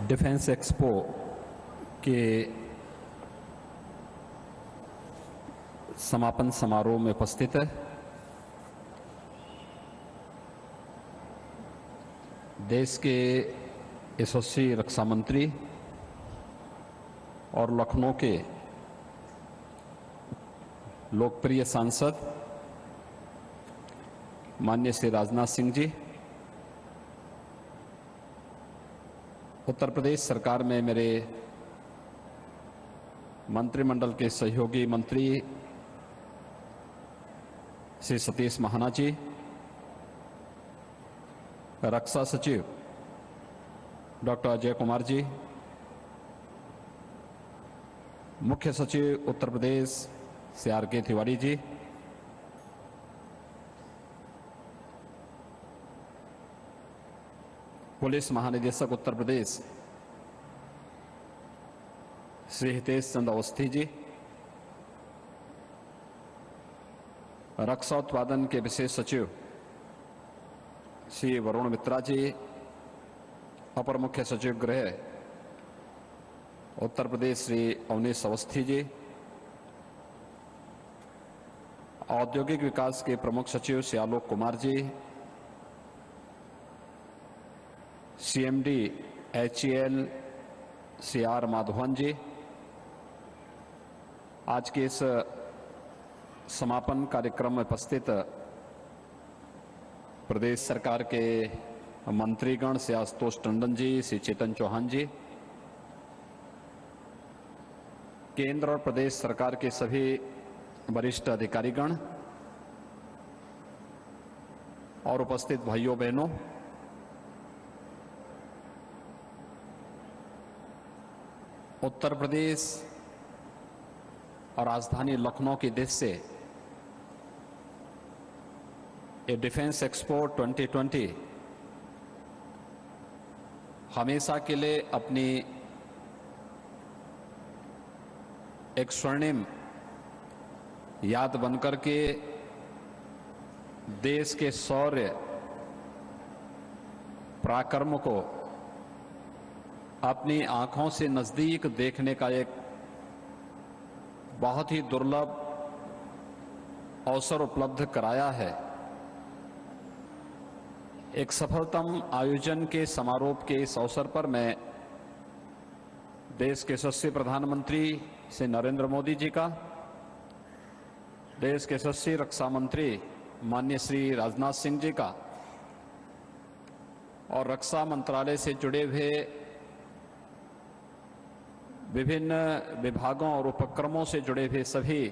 Defence expo के समापन समारोह में उपस्थित है। देश के यशस्वी रक्षा मंत्री और लखनऊ के लोकप्रिय सांसद माननीय श्री राजनाथ सिंह जी, उत्तर प्रदेश सरकार में मेरे मंत्रिमंडल के सहयोगी मंत्री श्री सतीश महाना जी, रक्षा सचिव डॉक्टर अजय कुमार जी, मुख्य सचिव उत्तर प्रदेश श्री आर.के. तिवारी जी, पुलिस महानिदेशक उत्तर प्रदेश श्री हितेश चंद्र अवस्थी जी, रक्षा उत्पादन के विशेष सचिव श्री वरुण मित्रा जी, अपर मुख्य सचिव गृह उत्तर प्रदेश श्री अवनीश अवस्थी जी, औद्योगिक विकास के प्रमुख सचिव Shri Alok Kumar ji, CMD HAL Shri R Madhavan ji, आज के इस समापन कार्यक्रम में उपस्थित प्रदेश सरकार के मंत्रीगण श्री आशुतोष टंडन जी, श्री चेतन चौहान जी, केंद्र और प्रदेश सरकार के सभी वरिष्ठ अधिकारीगण और उपस्थित भाइयों बहनों, उत्तर प्रदेश और राजधानी लखनऊ की देश से ये डिफेंस एक्सपो 2020 हमेशा के लिए अपनी एक स्वर्णिम याद बनकर के देश के शौर्य पराक्रम को अपनी आंखों से नजदीक देखने का एक बहुत ही दुर्लभ अवसर उपलब्ध कराया है। एक सफलतम आयोजन के समारोह के इस अवसर पर मैं देश के यशस्वी प्रधानमंत्री श्री नरेंद्र मोदी जी का, देश के यशस्वी रक्षा मंत्री माननीय श्री राजनाथ सिंह जी का और रक्षा मंत्रालय से जुड़े हुए विभिन्न विभागों और उपक्रमों से जुड़े हुए सभी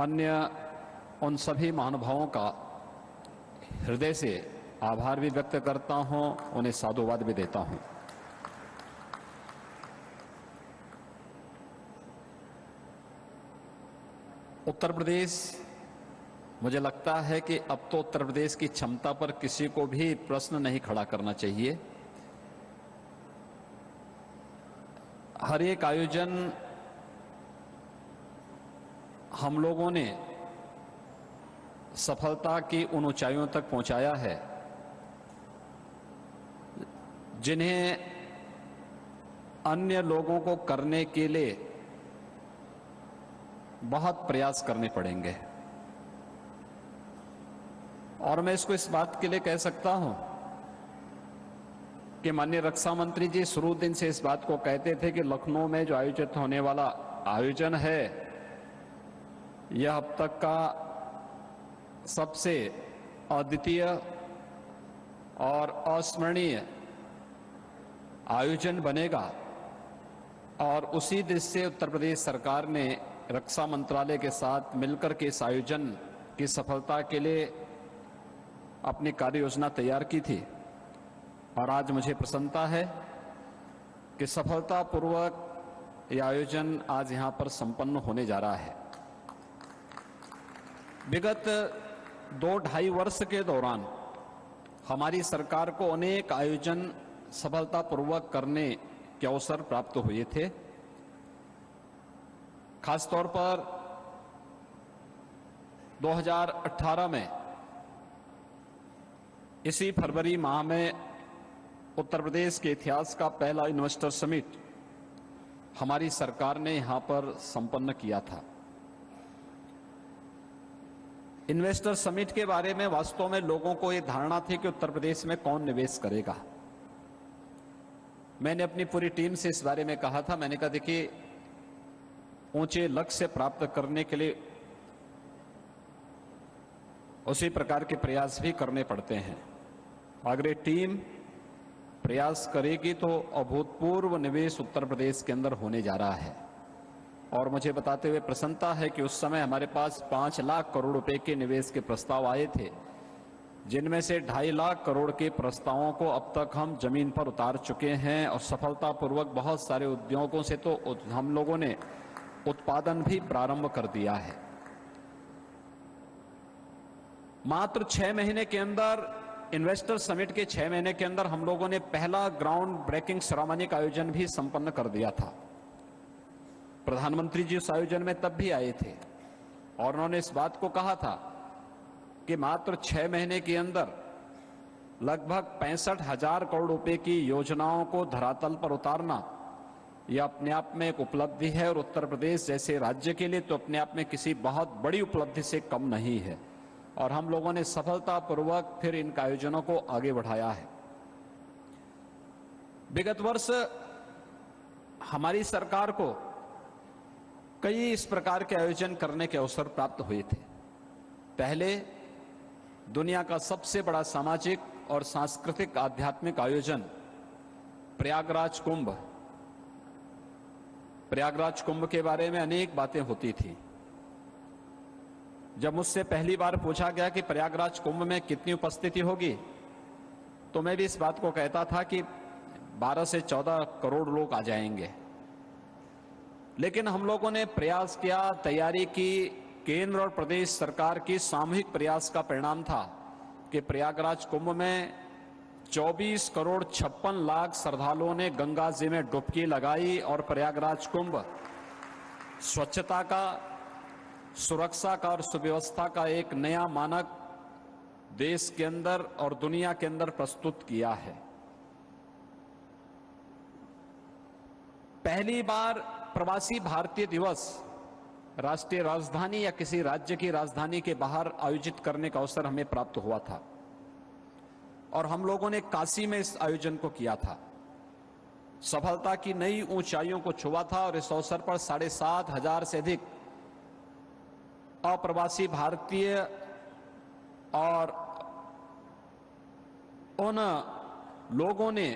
अन्य उन सभी महानुभावों का हृदय से आभार भी व्यक्त करता हूं, उन्हें साधुवाद भी देता हूं। उत्तर प्रदेश, मुझे लगता है कि अब तो उत्तर प्रदेश की क्षमता पर किसी को भी प्रश्न नहीं खड़ा करना चाहिए। हर एक आयोजन हम लोगों ने सफलता की उन ऊंचाइयों तक पहुंचाया है जिन्हें अन्य लोगों को करने के लिए बहुत प्रयास करने पड़ेंगे। और मैं इसको इस बात के लिए कह सकता हूं कि माननीय रक्षा मंत्री जी शुरू दिन से इस बात को कहते थे कि लखनऊ में जो आयोजित होने वाला आयोजन है, यह अब तक का सबसे अद्वितीय और अस्मरणीय आयोजन बनेगा। और उसी दृष्टि से उत्तर प्रदेश सरकार ने रक्षा मंत्रालय के साथ मिलकर के इस आयोजन की सफलता के लिए अपनी कार्य योजना तैयार की थी। और आज मुझे प्रसन्नता है कि सफलतापूर्वक यह आयोजन आज यहां पर संपन्न होने जा रहा है। विगत 2-2.5 वर्ष के दौरान हमारी सरकार को अनेक आयोजन सफलतापूर्वक करने के अवसर प्राप्त हुए थे। खासतौर पर 2018 में इसी फरवरी माह में उत्तर प्रदेश के इतिहास का पहला इन्वेस्टर समिट हमारी सरकार ने यहां पर संपन्न किया था। इन्वेस्टर समिट के बारे में वास्तव में लोगों को यह धारणा थी कि उत्तर प्रदेश में कौन निवेश करेगा। मैंने अपनी पूरी टीम से इस बारे में कहा था। मैंने कहा देखिए, ऊंचे लक्ष्य प्राप्त करने के लिए उसी प्रकार के प्रयास भी करने पड़ते हैं। अगर ये टीम प्रयास करेगी तो अभूतपूर्व निवेश उत्तर प्रदेश के अंदर होने जा रहा है। और मुझे बताते हुए प्रसन्नता है कि उस समय हमारे पास 5 लाख करोड़ रुपए के निवेश के प्रस्ताव आए थे, जिनमें से 2.5 लाख करोड़ के प्रस्तावों को अब तक हम जमीन पर उतार चुके हैं और सफलतापूर्वक बहुत सारे उद्योगों से तो हम लोगों ने उत्पादन भी प्रारंभ कर दिया है। मात्र 6 महीने के अंदर, इन्वेस्टर समिट के 6 महीने के अंदर हम लोगों ने पहला ग्राउंड ब्रेकिंग सेरेमनी का आयोजन भी संपन्न कर दिया था। प्रधानमंत्री जी उस आयोजन में तब भी आए थे और उन्होंने इस बात को कहा था कि मात्र 6 महीने के अंदर लगभग 65,000 करोड़ रुपए की योजनाओं को धरातल पर उतारना यह अपने आप में एक उपलब्धि है और उत्तर प्रदेश जैसे राज्य के लिए तो अपने आप में किसी बहुत बड़ी उपलब्धि से कम नहीं है। और हम लोगों ने सफलतापूर्वक फिर इन आयोजनों को आगे बढ़ाया है। विगत वर्ष हमारी सरकार को कई इस प्रकार के आयोजन करने के अवसर प्राप्त हुए थे। पहले दुनिया का सबसे बड़ा सामाजिक और सांस्कृतिक आध्यात्मिक आयोजन प्रयागराज कुंभ। प्रयागराज कुंभ के बारे में अनेक बातें होती थी। जब मुझसे पहली बार पूछा गया कि प्रयागराज कुंभ में कितनी उपस्थिति होगी, तो मैं भी इस बात को कहता था कि 12 से 14 करोड़ लोग आ जाएंगे। लेकिन हम लोगों ने प्रयास किया, तैयारी की। केंद्र और प्रदेश सरकार की सामूहिक प्रयास का परिणाम था कि प्रयागराज कुंभ में 24 करोड़ 56 लाख श्रद्धालुओं ने गंगा जी में डुबकी लगाई और प्रयागराज कुंभ स्वच्छता का, सुरक्षा का और सुव्यवस्था का एक नया मानक देश के अंदर और दुनिया के अंदर प्रस्तुत किया है। पहली बार प्रवासी भारतीय दिवस राष्ट्रीय राजधानी या किसी राज्य की राजधानी के बाहर आयोजित करने का अवसर हमें प्राप्त हुआ था और हम लोगों ने काशी में इस आयोजन को किया था। सफलता की नई ऊंचाइयों को छुआ था और इस अवसर पर 7,500 से अधिक अप्रवासी भारतीय और उन लोगों ने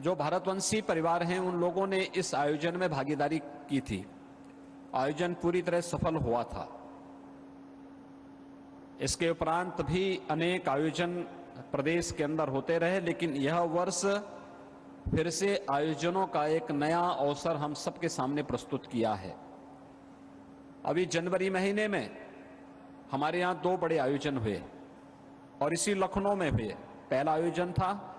जो भारतवंशी परिवार हैं, उन लोगों ने इस आयोजन में भागीदारी की थी। आयोजन पूरी तरह सफल हुआ था। इसके उपरांत भी अनेक आयोजन प्रदेश के अंदर होते रहे, लेकिन यह वर्ष फिर से आयोजनों का एक नया अवसर हम सबके सामने प्रस्तुत किया है। अभी जनवरी महीने में हमारे यहाँ 2 बड़े आयोजन हुए और इसी लखनऊ में हुए। पहला आयोजन था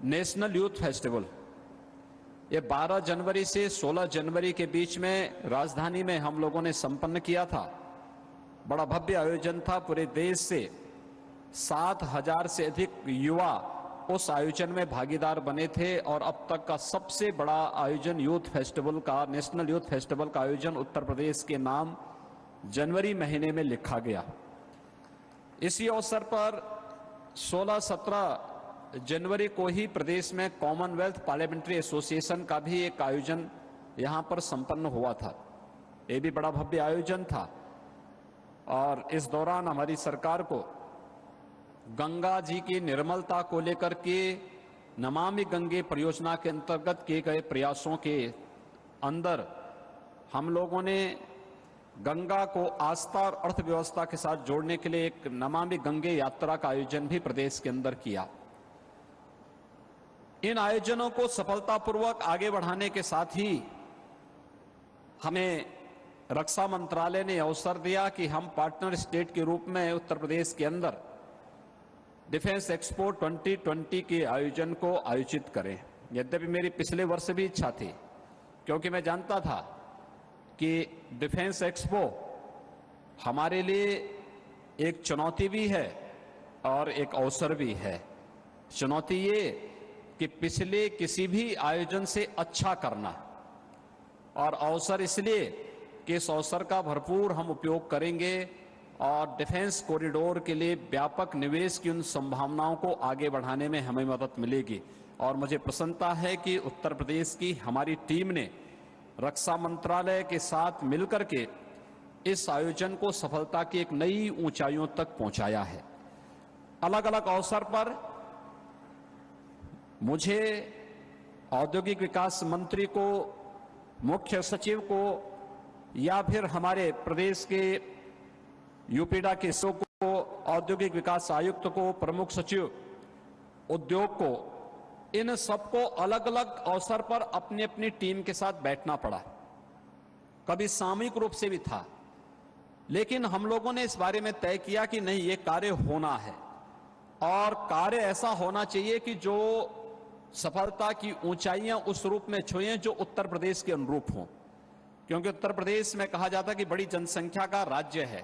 नेशनल यूथ फेस्टिवल। ये 12 जनवरी से 16 जनवरी के बीच में राजधानी में हम लोगों ने संपन्न किया था। बड़ा भव्य आयोजन था। पूरे देश से 7,000 से अधिक युवा उस आयोजन में भागीदार बने थे और अब तक का सबसे बड़ा आयोजन यूथ फेस्टिवल का, नेशनल यूथ फेस्टिवल का आयोजन उत्तर प्रदेश के नाम जनवरी महीने में लिखा गया। इसी अवसर पर 16-17 जनवरी को ही प्रदेश में कॉमनवेल्थ पार्लियामेंट्री एसोसिएशन का भी एक आयोजन यहां पर संपन्न हुआ था। ये भी बड़ा भव्य आयोजन था और इस दौरान हमारी सरकार को गंगा जी की निर्मलता को लेकर के नमामि गंगे परियोजना के अंतर्गत किए गए प्रयासों के अंदर हम लोगों ने गंगा को आस्था और अर्थव्यवस्था के साथ जोड़ने के लिए एक नमामि गंगे यात्रा का आयोजन भी प्रदेश के अंदर किया। इन आयोजनों को सफलतापूर्वक आगे बढ़ाने के साथ ही हमें रक्षा मंत्रालय ने अवसर दिया कि हम पार्टनर स्टेट के रूप में उत्तर प्रदेश के अंदर डिफेंस एक्सपो 2020 के आयोजन को आयोजित करें। यद्यपि मेरी पिछले वर्ष भी इच्छा थी, क्योंकि मैं जानता था कि डिफेंस एक्सपो हमारे लिए एक चुनौती भी है और एक अवसर भी है। चुनौती ये कि पिछले किसी भी आयोजन से अच्छा करना, और अवसर इसलिए कि इस अवसर का भरपूर हम उपयोग करेंगे और डिफेंस कॉरिडोर के लिए व्यापक निवेश की उन संभावनाओं को आगे बढ़ाने में हमें मदद मिलेगी। और मुझे प्रसन्नता है कि उत्तर प्रदेश की हमारी टीम ने रक्षा मंत्रालय के साथ मिलकर के इस आयोजन को सफलता की एक नई ऊंचाइयों तक पहुंचाया है। अलग अलग अवसर पर मुझे औद्योगिक विकास मंत्री को, मुख्य सचिव को, या फिर हमारे प्रदेश के यूपीडा के सचिव को, औद्योगिक विकास आयुक्त को, प्रमुख सचिव उद्योग को, इन सबको अलग अलग अवसर पर अपनी अपनी टीम के साथ बैठना पड़ा। कभी सामूहिक रूप से भी था, लेकिन हम लोगों ने इस बारे में तय किया कि नहीं, ये कार्य होना है और कार्य ऐसा होना चाहिए कि जो सफलता की ऊंचाइयां उस रूप में छुएं जो उत्तर प्रदेश के अनुरूप हों। क्योंकि उत्तर प्रदेश में कहा जाता है कि बड़ी जनसंख्या का राज्य है,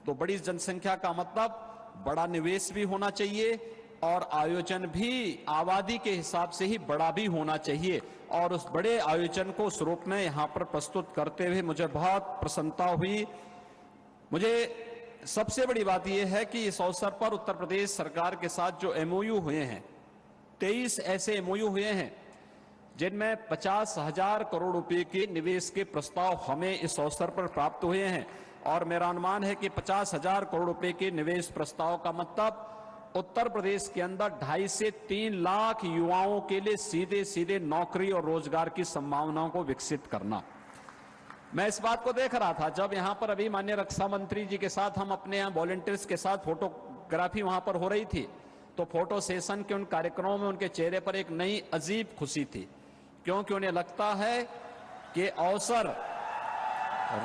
तो बड़ी जनसंख्या का मतलब बड़ा निवेश भी होना चाहिए और आयोजन भी आबादी के हिसाब से ही बड़ा भी होना चाहिए। और उस बड़े आयोजन को उस रूप में यहां पर प्रस्तुत करते हुए मुझे बहुत प्रसन्नता हुई। मुझे सबसे बड़ी बात यह है कि इस अवसर पर उत्तर प्रदेश सरकार के साथ जो एमओयू हुए हैं, 23 ऐसे एमओयू हुए हैं जिनमें 50,000 करोड़ रुपए के निवेश के प्रस्ताव हमें इस अवसर पर प्राप्त हुए हैं। और मेरा अनुमान है कि 50,000 करोड़ रुपए के निवेश प्रस्ताव का मतलब उत्तर प्रदेश के अंदर 2.5 से 3 लाख युवाओं के लिए सीधे सीधे नौकरी और रोजगार की संभावनाओं को विकसित करना। मैं इस बात को देख रहा था जब यहां पर अभी माननीय रक्षा मंत्री जी के साथ हम अपने यहां वॉलंटियर्स के साथ फोटोग्राफी वहां पर हो रही थी, तो फोटो सेशन के उन कार्यक्रमों में उनके चेहरे पर एक नई अजीब खुशी थी, क्योंकि उन्हें लगता है कि अवसर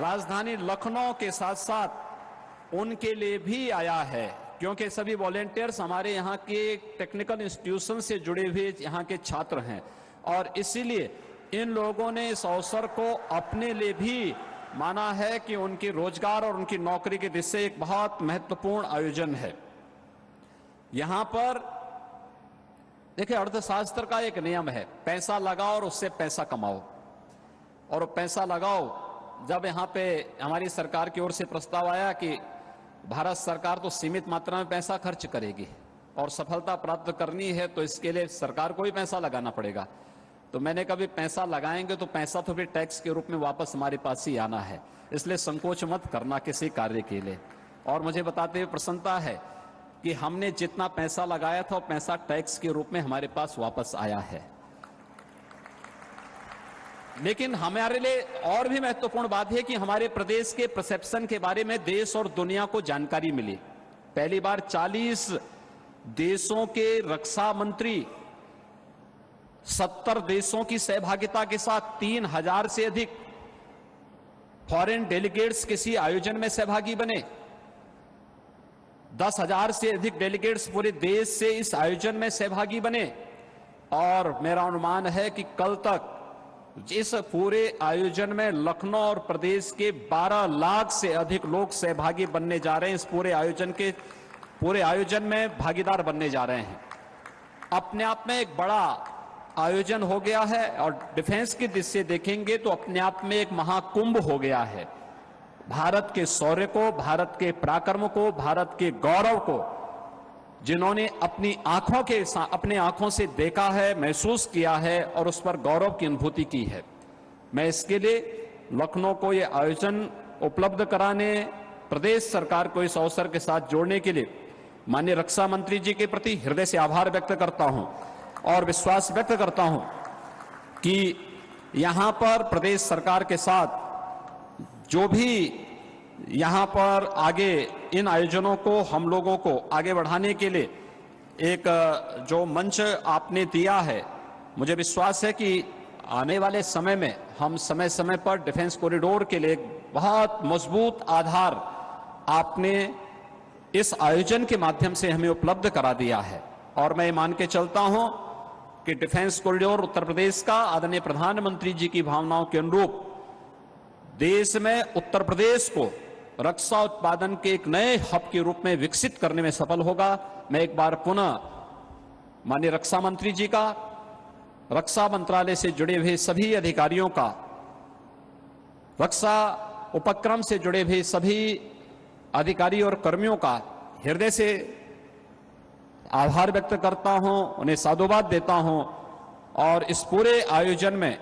राजधानी लखनऊ के साथ साथ उनके लिए भी आया है, क्योंकि सभी वॉलंटियर्स हमारे यहाँ के टेक्निकल इंस्टीट्यूशन से जुड़े हुए यहाँ के छात्र हैं और इसीलिए इन लोगों ने इस अवसर को अपने लिए भी माना है कि उनकी रोजगार और उनकी नौकरी की दिशा से एक बहुत महत्वपूर्ण आयोजन है। यहां पर देखिए, अर्थशास्त्र का एक नियम है, पैसा लगाओ और उससे पैसा कमाओ। और पैसा लगाओ, जब यहां पे हमारी सरकार की ओर से प्रस्ताव आया कि भारत सरकार तो सीमित मात्रा में पैसा खर्च करेगी और सफलता प्राप्त करनी है तो इसके लिए सरकार को ही पैसा लगाना पड़ेगा, तो मैंने कभी पैसा लगाएंगे तो पैसा तो फिर टैक्स के रूप में वापस हमारे पास ही आना है, इसलिए संकोच मत करना किसी कार्य के लिए। और मुझे बताते हुए प्रसन्नता है कि हमने जितना पैसा लगाया था वो पैसा टैक्स के रूप में हमारे पास वापस आया है। लेकिन हमारे लिए और भी महत्वपूर्ण बात है कि हमारे प्रदेश के परसेप्शन के बारे में देश और दुनिया को जानकारी मिली। पहली बार 40 देशों के रक्षा मंत्री 70 देशों की सहभागिता के साथ 3,000 से अधिक फॉरेन डेलीगेट्स किसी आयोजन में सहभागी बने। 10,000 से अधिक डेलीगेट्स पूरे देश से इस आयोजन में सहभागी बने और मेरा अनुमान है कि कल तक इस पूरे आयोजन में लखनऊ और प्रदेश के 12 लाख से अधिक लोग सहभागी बनने जा रहे हैं। इस पूरे आयोजन में भागीदार बनने जा रहे हैं। अपने आप में एक बड़ा आयोजन हो गया है और डिफेंस की दृष्टि से देखेंगे तो अपने आप में एक महाकुंभ हो गया है। भारत के शौर्य को, भारत के पराक्रम को, भारत के गौरव को जिन्होंने अपनी अपने आंखों से देखा है, महसूस किया है और उस पर गौरव की अनुभूति की है। मैं इसके लिए लखनऊ को ये आयोजन उपलब्ध कराने, प्रदेश सरकार को इस अवसर के साथ जोड़ने के लिए माननीय रक्षा मंत्री जी के प्रति हृदय से आभार व्यक्त करता हूं और विश्वास व्यक्त करता हूं कि यहां पर प्रदेश सरकार के साथ जो भी यहां पर आगे इन आयोजनों को हम लोगों को आगे बढ़ाने के लिए एक जो मंच आपने दिया है, मुझे विश्वास है कि आने वाले समय में हम समय समय पर डिफेंस कॉरिडोर के लिए एक बहुत मजबूत आधार आपने इस आयोजन के माध्यम से हमें उपलब्ध करा दिया है। और मैं मान के चलता हूं कि डिफेंस कॉरिडोर उत्तर प्रदेश का आदरणीय प्रधानमंत्री जी की भावनाओं के अनुरूप देश में उत्तर प्रदेश को रक्षा उत्पादन के एक नए हब के रूप में विकसित करने में सफल होगा। मैं एक बार पुनः माननीय रक्षा मंत्री जी का, रक्षा मंत्रालय से जुड़े हुए सभी अधिकारियों का, रक्षा उपक्रम से जुड़े हुए सभी अधिकारी और कर्मियों का हृदय से आभार व्यक्त करता हूं, उन्हें साधुवाद देता हूं। और इस पूरे आयोजन में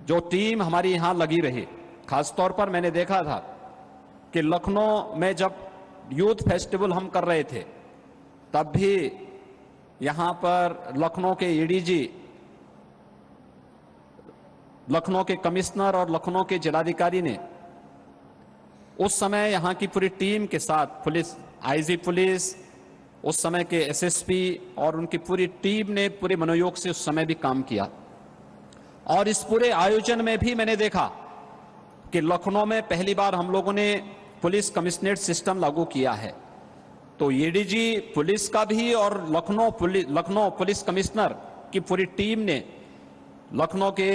जो टीम हमारी यहां लगी रही, खासतौर पर मैंने देखा था कि लखनऊ में जब यूथ फेस्टिवल हम कर रहे थे तब भी यहां पर लखनऊ के एडीजी, लखनऊ के कमिश्नर और लखनऊ के जिलाधिकारी ने उस समय यहां की पूरी टीम के साथ, पुलिस, आईजी पुलिस, उस समय के एसएसपी और उनकी पूरी टीम ने पूरे मनोयोग से उस समय भी काम किया। और इस पूरे आयोजन में भी मैंने देखा कि लखनऊ में पहली बार हम लोगों ने पुलिस कमिश्नरेट सिस्टम लागू किया है। तो एडीजी पुलिस का भी और लखनऊ पुलिस कमिश्नर की पूरी टीम ने, लखनऊ के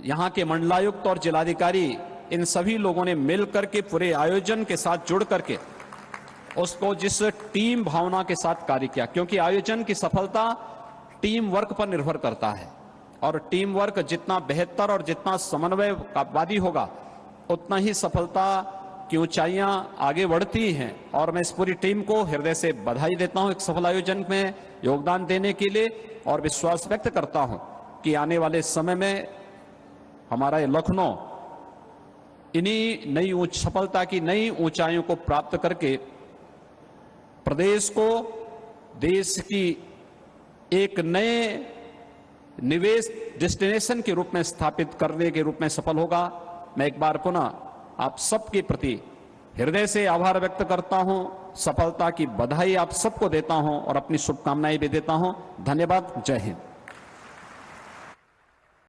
यहां के मंडलायुक्त और जिलाधिकारी, इन सभी लोगों ने मिलकर के पूरे आयोजन के साथ जुड़ करके उसको जिस टीम भावना के साथ कार्य किया, क्योंकि आयोजन की सफलता टीम वर्क पर निर्भर करता है और टीम वर्क जितना बेहतर और जितना समन्वयवादी होगा उतना ही सफलता की ऊंचाइयां आगे बढ़ती हैं। और मैं इस पूरी टीम को हृदय से बधाई देता हूं एक सफल आयोजन में योगदान देने के लिए, और विश्वास व्यक्त करता हूं कि आने वाले समय में हमारा ये लखनऊ इन्हीं नई सफलता की नई ऊंचाइयों को प्राप्त करके प्रदेश को देश की एक नए निवेश डेस्टिनेशन के रूप में स्थापित करने के रूप में सफल होगा। मैं एक बार पुनः आप सबके प्रति हृदय से आभार व्यक्त करता हूं, सफलता की बधाई आप सबको देता हूं और अपनी शुभकामनाएं भी देता हूं। धन्यवाद। जय हिंद।